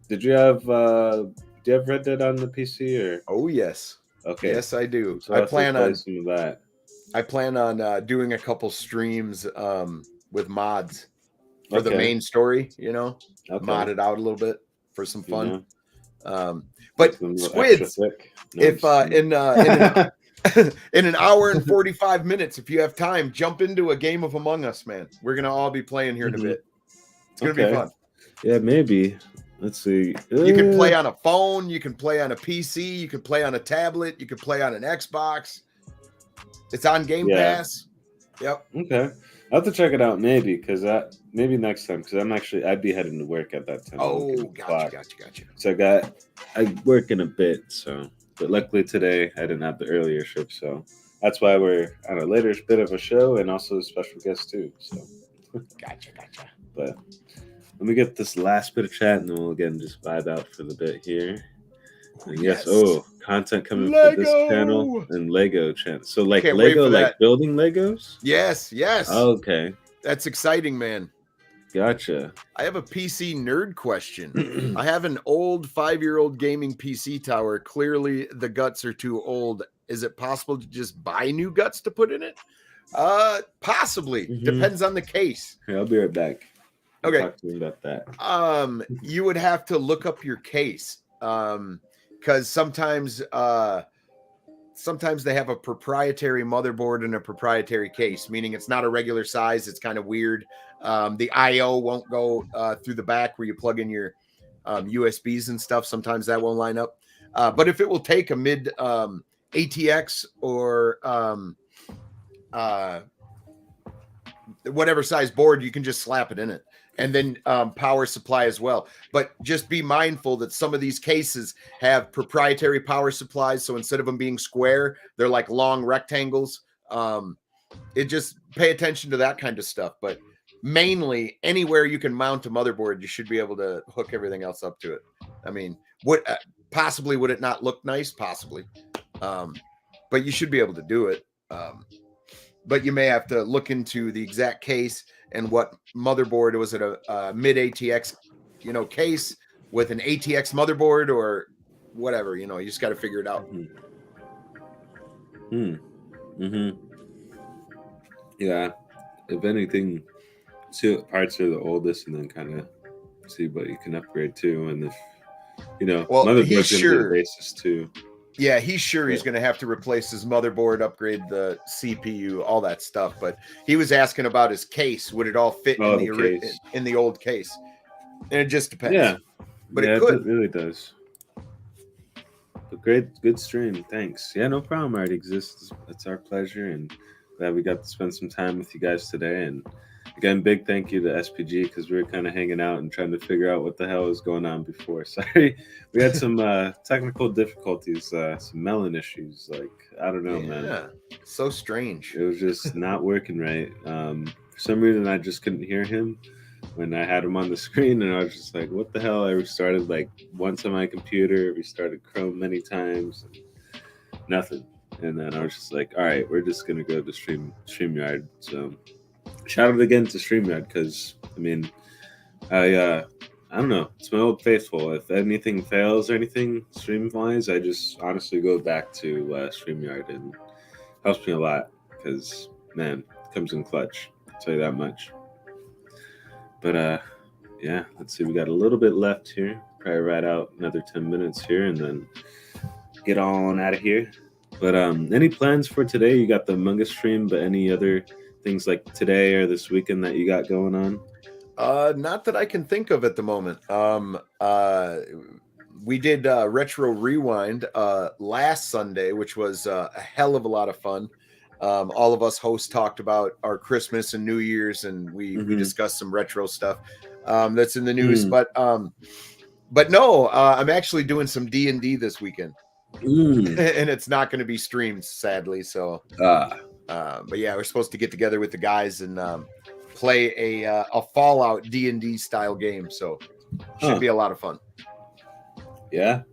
did you have Red Dead on the PC or? Oh yes. Okay. Yes, I do. So I plan on some of that. I plan on doing a couple streams with mods for the main story, mod it out a little bit for some fun. But SQUiDzzz, if in an hour and 45 minutes, if you have time, jump into a game of Among Us, man. We're gonna all be playing here in a bit. It's gonna be fun. Yeah, maybe. Let's see. You can play on a phone, you can play on a PC, you can play on a tablet, you can play on an Xbox. It's on Game Pass. Yep. Okay. I'll have to check it out maybe maybe next time because I'd be heading to work at that time. Oh, gotcha. So I work in a bit, but luckily today I didn't have the earlier shift, so that's why we're on a later bit of a show and also a special guest too. So Gotcha. But let me get this last bit of chat and then we'll again just vibe out for the bit here. And yes, content coming for this channel and Lego channel. So like Lego, like building Legos? Yes. Okay. That's exciting, man. Gotcha. I have a PC nerd question. I have an old 5-year-old gaming PC tower. Clearly the guts are too old. Is it possible to just buy new guts to put in it? Possibly. Depends on the case. Here, I'll be right back. Okay. Talk to me about that. You would have to look up your case. Because sometimes they have a proprietary motherboard and a proprietary case, meaning it's not a regular size. It's kind of weird. The IO won't go through the back where you plug in your USBs and stuff. Sometimes that won't line up. But if it will take a mid ATX or whatever size board, you can just slap it in it. And then power supply as well. But just be mindful that some of these cases have proprietary power supplies. So instead of them being square, they're like long rectangles. Just pay attention to that kind of stuff. But mainly anywhere you can mount a motherboard, you should be able to hook everything else up to it. I mean, would it not look nice? Possibly. But you should be able to do it. But you may have to look into the exact case and what motherboard. Was it a mid ATX, case with an ATX motherboard or whatever? You just got to figure it out. Yeah. If anything, see what parts are the oldest, and then kind of see what you can upgrade to, and if motherboard's gonna be the basis too. Yeah, he's sure he's going to have to replace his motherboard, upgrade the CPU, all that stuff. But he was asking about his case. Would it all fit in the old case? And it just depends. Yeah, but it could. It really does. But good stream. Thanks. Yeah, no problem. Already exists. It's our pleasure, and glad we got to spend some time with you guys today. And again, big thank you to SPG because we were kind of hanging out and trying to figure out what the hell was going on before. Sorry, we had some technical difficulties, some melon issues. Like, I don't know, man. Yeah, so strange. It was just not working right. For some reason, I just couldn't hear him. when I had them on the screen, and I was just like, what the hell? I restarted like once on my computer, restarted Chrome many times, nothing. And then I was just like, all right, we're just gonna go to StreamYard. So shout out again to StreamYard, because I mean, I don't know, it's my old faithful. If anything fails or anything stream wise, I just honestly go back to StreamYard, and helps me a lot because, man, it comes in clutch. I'll tell you that much. But yeah, let's see. We got a little bit left here. Probably ride out another 10 minutes here and then get on out of here. But any plans for today? You got the Among Us stream, but any other things like today or this weekend that you got going on? Not that I can think of at the moment. We did Retro Rewind last Sunday, which was a hell of a lot of fun. All of us hosts talked about our Christmas and New Year's, and we discussed some retro stuff that's in the news. But no, I'm actually doing some D&D this weekend, and it's not going to be streamed, sadly. So, but yeah, we're supposed to get together with the guys and play a Fallout D&D style game. So, should be a lot of fun. Yeah.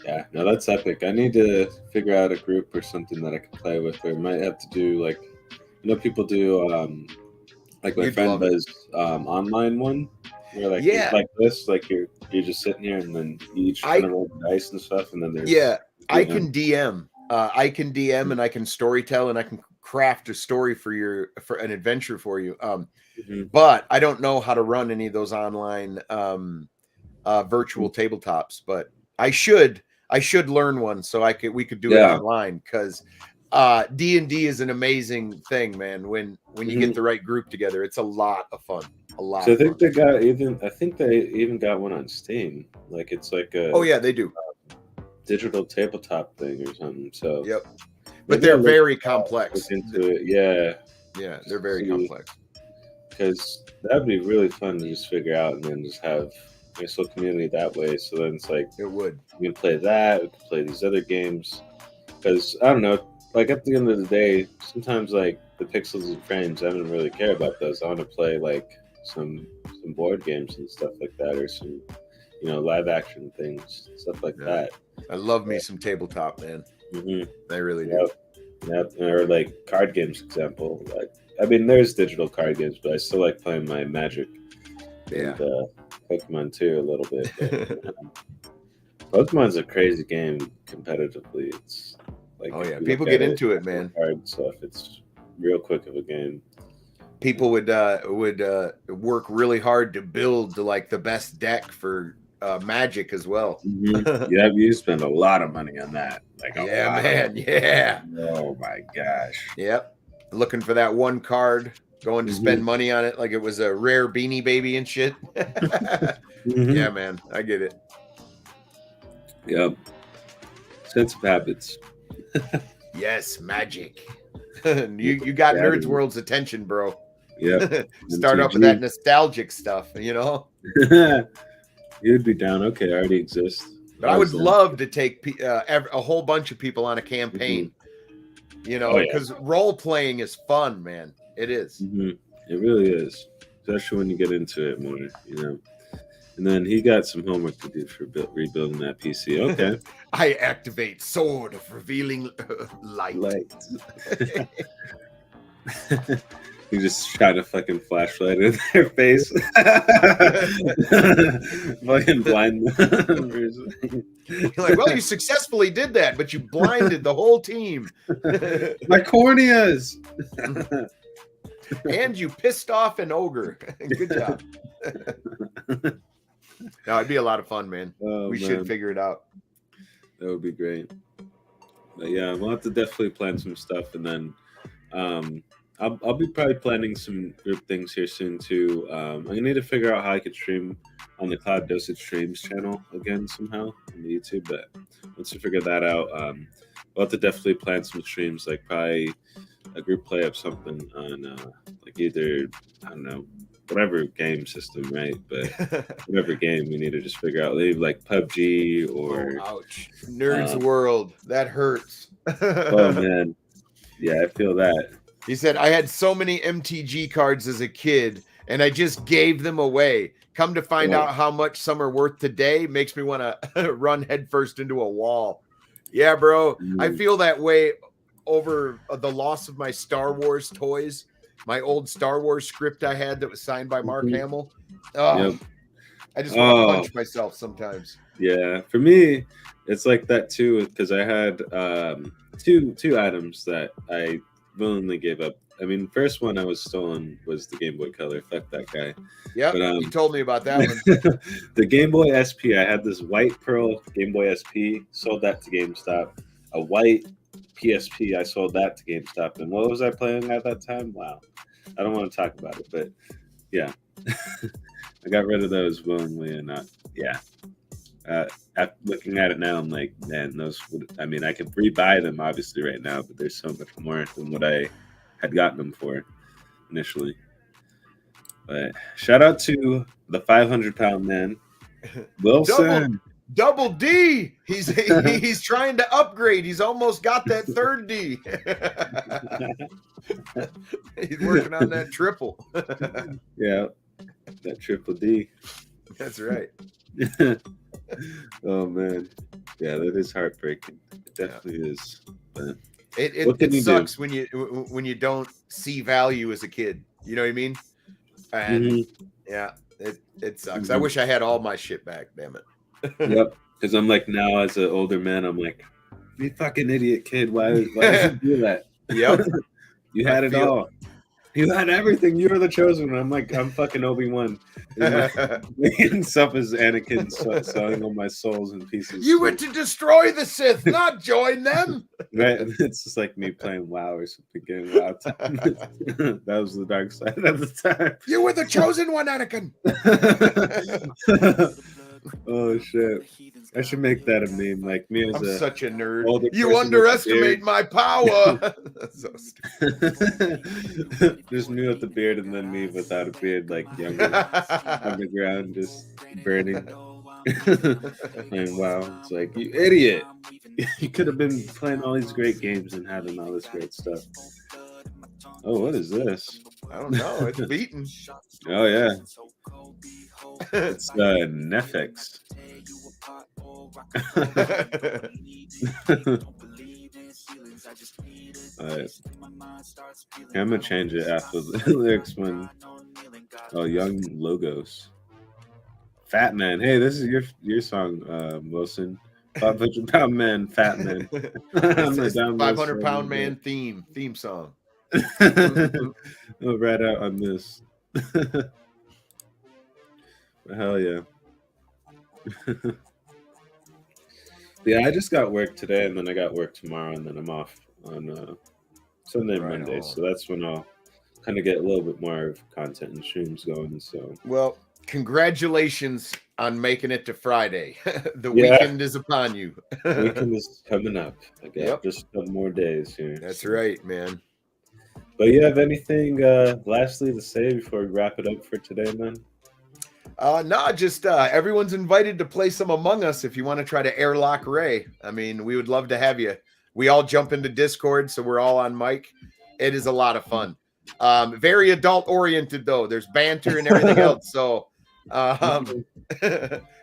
Yeah, no, that's epic. I need to figure out a group or something that I can play with, or might have to do like, people do like my friend does online one where like it's like this, like you're just sitting here and then you each kind of roll the dice and stuff, and then there's I can DM and I can storytell and I can craft a story for an adventure for you. But I don't know how to run any of those online virtual tabletops, but I should learn one so we could do it online, because D&D is an amazing thing, man. When you get the right group together, it's a lot of fun. So I think they even got one on Steam. Like it's like a they do digital tabletop thing or something. So but they're very complex. Into it. Yeah, they're very complex. Because that'd be really fun to just figure out and then just have a whole community that way. So then it's like it would. We can play that. We can play these other games. Because I don't know. Like at the end of the day, sometimes like the pixels and frames, I don't really care about those. I want to play like some board games and stuff like that, or some live action things, stuff like that. I love me some tabletop, man. I really do. Yep. Or like card games, example. Like I mean, there's digital card games, but I still like playing my Magic. And Pokemon too, a little bit. But, Pokemon's a crazy game competitively. It's like people get into it, man. Hard stuff. It's real quick of a game. People would work really hard to build like the best deck for Magic as well. Yeah, you spend a lot of money on that. Like oh my gosh. Yep. Looking for that one card, going to spend money on it like it was a rare Beanie Baby and shit. Yeah, man, I get it. Yep. Sense of habits. Yes, Magic. you got Nerds World's attention, bro. Yeah. Start off with that nostalgic stuff, You'd be down. Okay, I already exist. But I would love to take a whole bunch of people on a campaign, because role playing is fun, man. It is. It really is, especially when you get into it more, And then he got some homework to do for rebuilding that PC. Okay. I activate Sword of Revealing Light. You just shot a fucking flashlight in their face. Fucking blind. You're like, well, you successfully did that, but you blinded the whole team. My corneas. And you pissed off an ogre. Good job. No, it'd be a lot of fun, man. We should figure it out. That would be great. But yeah, we'll have to definitely plan some stuff, and then I'll be probably planning some group things here soon too. I'm gonna need to figure out how I could stream on the Cloud Dosage Streams channel again somehow on the YouTube. But once we figure that out, we'll have to definitely plan some streams, like probably a group play of something on like either, I don't know, whatever game system, right? But whatever game, we need to just figure out, maybe like PUBG or ouch, Nerds World. That hurts. Oh man, yeah, I feel that. He said, I had so many MTG cards as a kid and I just gave them away. Come to find out how much some are worth today makes me want to run headfirst into a wall. Yeah, bro. I feel that way over the loss of my Star Wars toys. My old Star Wars script I had that was signed by Mark Hamill. Oh, I just want to punch myself sometimes. Yeah, for me, it's like that too, because I had two items that I willingly gave up. I mean, first one I was stolen was the Game Boy Color. Fuck that guy. Yeah, you told me about that one. The Game Boy SP, I had this white pearl Game Boy SP, sold that to GameStop. A white PSP, I sold that to GameStop. And what was I playing at that time? Wow. I don't want to talk about it, but yeah. I got rid of those willingly, and looking at it now, I'm like, man, those would, I mean, I could rebuy them obviously right now, but there's so much more than what I had gotten them for initially. But shout out to the 500-pound man, Wilson. Double D. He's trying to upgrade. He's almost got that third D. He's working on that triple. Yeah, that triple D. That's right. Oh man, yeah, that is heartbreaking. It definitely is. But it sucks when you don't see value as a kid. You know what I mean? And yeah, it sucks. I wish I had all my shit back. Damn it. Yep, because I'm like, now as an older man, I'm like, you fucking idiot kid. Why did you do that? Yep. You had it all. You had everything. You were the chosen one. I'm like, I'm fucking Obi-Wan. Stuff is Anakin selling all my souls in pieces. You went to destroy the Sith, not join them. Right? It's just like me playing WoW or something, getting WoW time. That was the dark side at the time. You were the chosen one, Anakin. Oh shit! I should make that a meme. Like me as I'm such a nerd. You underestimate my power. So stupid. Just me with the beard, and then me without a beard, like younger, underground, just burning. And wow, it's like, you idiot! You could have been playing all these great games and having all this great stuff. Oh, what is this? I don't know. It's beaten. Oh yeah. It's Netflix. I'm gonna change it after the lyrics when young logos. Fat man. Hey, this is your song, Wilson. 500-pound man, fat man. 500-pound man theme song. I'll write out on this. Hell yeah. Yeah, I just got work today, and then I got work tomorrow, and then I'm off on Sunday and Monday. So that's when I'll kind of get a little bit more of content and streams going. So, well, congratulations on making it to Friday. The weekend is upon you. The weekend is coming up. I got just a couple more days here. That's right, man. But you have anything lastly to say before we wrap it up for today, man? No, just everyone's invited to play some Among Us if you want to try to airlock Ray. I mean, we would love to have you. We all jump into Discord, so we're all on mic. It is a lot of fun. Very adult oriented though. There's banter and everything else. So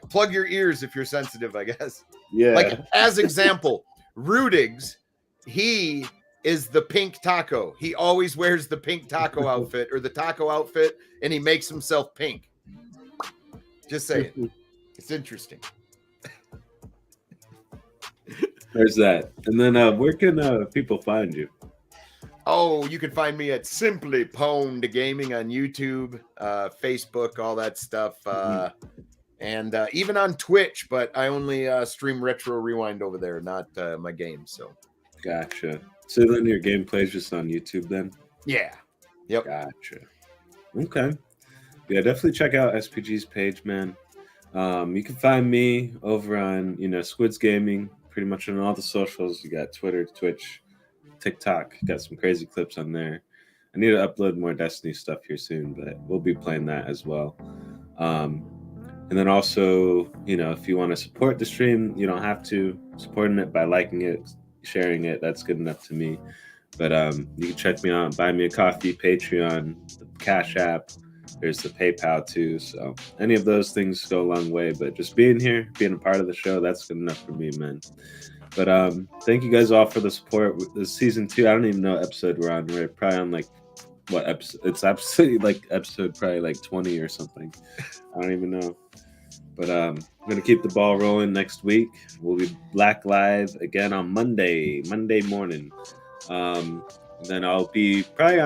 plug your ears if you're sensitive, I guess. Yeah. Like as example, FRiDAzzzE, he is the pink taco. He always wears the pink taco outfit or the taco outfit, and he makes himself pink. Just saying. It's interesting. There's that. And then where can people find you? Oh, you can find me at Simply Pwned Gaming on YouTube, Facebook, all that stuff. And even on Twitch, but I only stream Retro Rewind over there, not my games. So Gotcha. So then your gameplay's just on YouTube then? Yeah. Yep. Gotcha. Okay. Yeah, definitely check out SPG's page, man. You can find me over on, SQUiDzzGAMING, pretty much on all the socials. You got Twitter, Twitch, TikTok. Got some crazy clips on there. I need to upload more Destiny stuff here soon, but we'll be playing that as well. And then also, if you want to support the stream, you don't have to. Supporting it by liking it, sharing it, that's good enough to me. But you can check me out, buy me a coffee, Patreon, the Cash App. There's the PayPal too. So any of those things go a long way. But just being here, being a part of the show, that's good enough for me, man. But thank you guys all for the support. This season 2, I don't even know what episode we're on. We're probably on like what episode? It's absolutely like episode probably like 20 or something. I don't even know. But I'm gonna keep the ball rolling next week. We'll be back live again on Monday morning. Then I'll be probably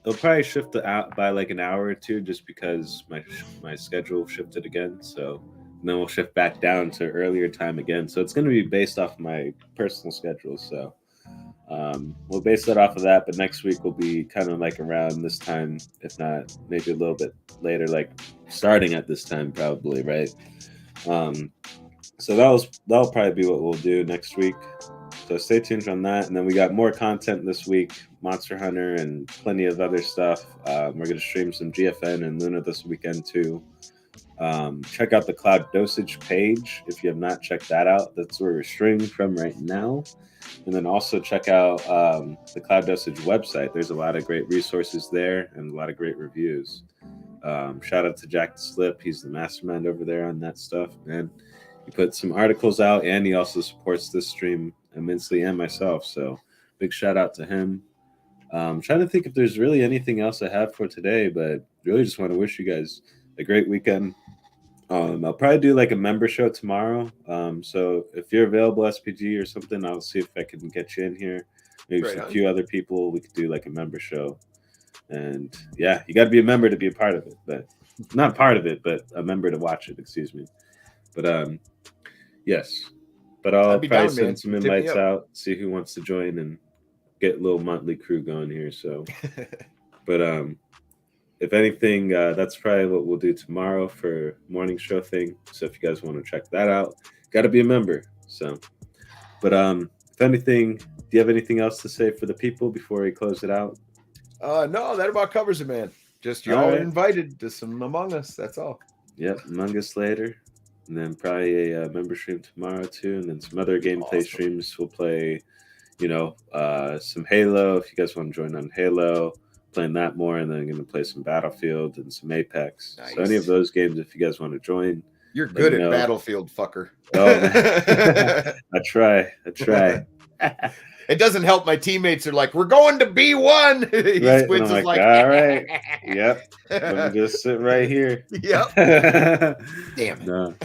it'll probably shift out by like an hour or two, just because my schedule shifted again. So then we'll shift back down to earlier time again. So it's going to be based off my personal schedule. So we'll base that off of that. But next week will be kind of like around this time, if not maybe a little bit later, like starting at this time probably, right? So that'll probably be what we'll do next week. So stay tuned on that. And then we got more content this week, Monster Hunter and plenty of other stuff. We're going to stream some GFN and Luna this weekend too. Check out the Cloud Dosage page if you have not checked that out. That's where we're streaming from right now. And then also check out the Cloud Dosage website. There's a lot of great resources there and a lot of great reviews. Shout out to Jack the Slip. He's the mastermind over there on that stuff, man. He put some articles out, and he also supports this stream immensely, and myself. So big shout out to him. I'm trying to think if there's really anything else I have for today, but really just want to wish you guys a great weekend. I'll probably do like a member show tomorrow. So if you're available, SPG or something, I'll see if I can get you in here. Maybe a few other people. We could do like a member show. And yeah, you got to be a member to be a part of it, but not part of it, but a member to watch it. Excuse me. But yes. But I'll probably send some invites out, see who wants to join, and get a little monthly crew going here. So, but if anything, that's probably what we'll do tomorrow for morning show thing. So if you guys want to check that out, got to be a member. So, but if anything, do you have anything else to say for the people before we close it out? No, that about covers it, man. Just y'all are invited to some Among Us. That's all. Yep, Among Us later. And then probably a member stream tomorrow too. And then some other gameplay streams. We'll play, some Halo. If you guys want to join on Halo, playing that more. And then I'm going to play some Battlefield and some Apex. Nice. So any of those games, if you guys want to join. You're good at Battlefield, fucker. Oh, I try. It doesn't help. My teammates are like, "We're going to B1." Right. And I'm like, all right. Yep. Let me just sit right here. Yep. Damn it. No.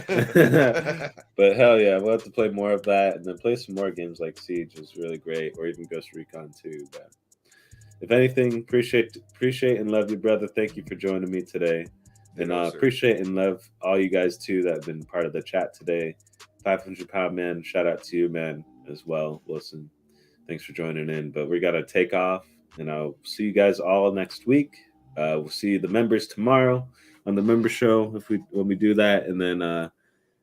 But hell yeah, we'll have to play more of that, and then play some more games like Siege is really great, or even Ghost Recon too. But if anything, appreciate and love you, brother. Thank you for joining me today. And appreciate and love all you guys too that have been part of the chat today. 500-pound man, shout out to you, man, as well. Wilson, thanks for joining in. But we got to take off, and I'll see you guys all next week. We'll see the members tomorrow on the member show when we do that, and then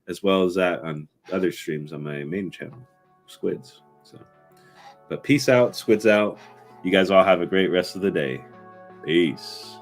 as well as that on other streams on my main channel, SQUiDzzz. So, but peace out, SQUiDzzz out. You guys all have a great rest of the day. Peace.